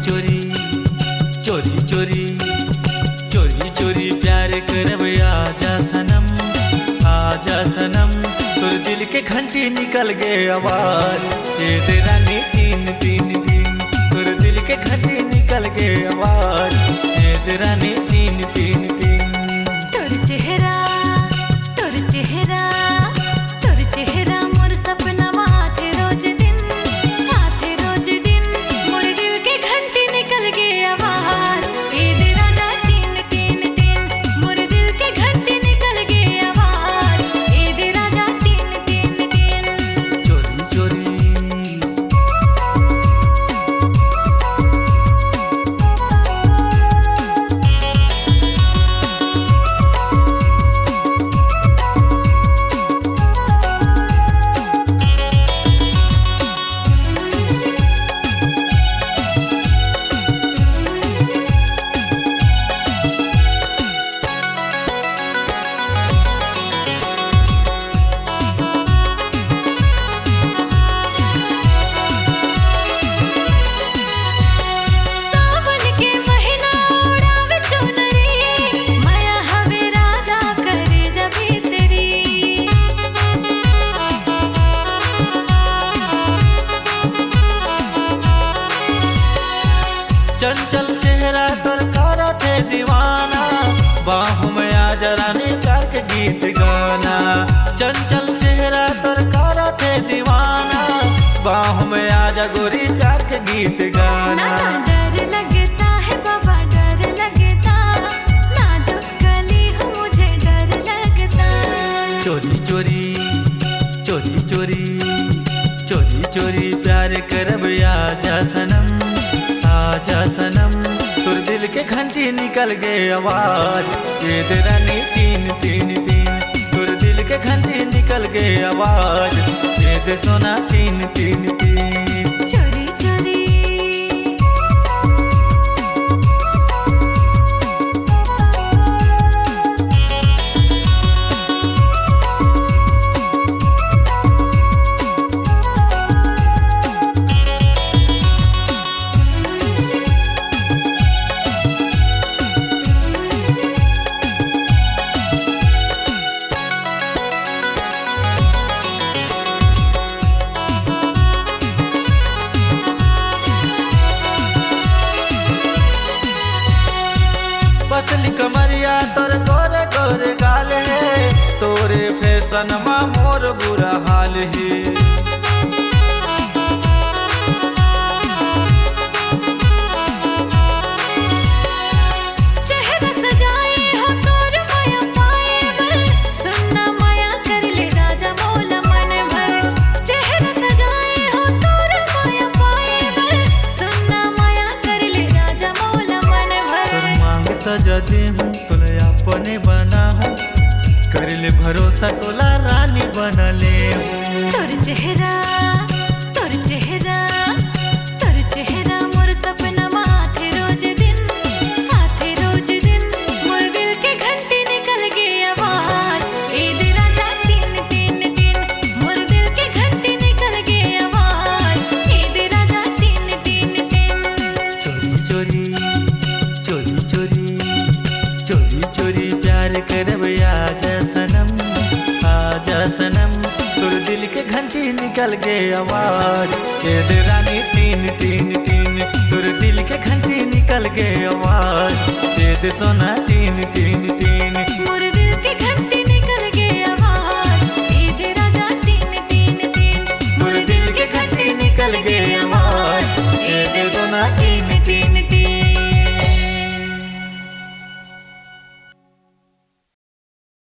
चोरी चोरी चोरी चोरी चोरी प्यार करब आजा सनम, आजा सनम। तोर दिल के घंटी निकल गे आवाज ये तेरा नी तीन तीन तीन। तोर दिल के घंटी निकल गे आवाज ये तेरा नी तीन तीन तीन। तोर चेहरा तोर चेहरा तोर चेहरा मोर सपना आथे रोज दिन, आथे रोज दिन। मोर दिल के घंटी निकल गे आवाज ये दे राजा तीन तीन तीन। मोर दिल के घंटी निकल गे आवाज ये दे राजा तीन तीन तीन। चोरी चोरी चंचल चेहरा तोर करा थे दीवाना, बाहों में आजा रानी प्यार के गीत गाना। चंचल चेहरा तोर करा थे दीवाना, बाहों में आजा गोरी प्यार के गीत गाना। डर लगता है बाबा डर लगता, नाजुक कली हूँ मुझे डर लगता। चोरी चोरी चोरी चोरी चोरी चोरी प्यार करब आजा सनम, आजा सनम। तोर दिल के घंटी निकल गे आवाज ये तेरा नी तीन तीन तीन। तोर दिल के घंटी निकल गे आवाज ये दे सोना तीन तीन तीन। चोरी चोरी पतली कमरिया तोर गोरे गोरे गाल है, तोरे फैशन मा मोर बुरा हाल है। चेहरा सजाए हो तोर माया पाए भर, सुनना माया कर ले राजा मोला मन भर। चेहरा सजाए हो तोर माया पाए भर, सुनना माया कर ले राजा मोला मन भर। तोर मांग सजा दे हूँ तोले अपने बना हूँ, कर ले भरोसा तोला रानी बना ले हूँ। तोर चेहरा तोर चेहरा तोर चेहरा मोर सपना आथे रोज दिन, आथे रोज दिन। मोर दिल के घंटी निकल गे आवाज ए दे राजा तीन तीन तीन। मोर दिल के घंटी निकल गे आवाज ए दे राजा तीन तीन तीन। चोरी चोरी चोरी चोरी चोरी चोरी प्यार करब आजा सनम, आजा सनम। तोर दिल के घंटी निकल गे आवाज ये दे रानी तीन तीन तीन। तोर दिल के घंटी निकल गे आवाज ये दे सोना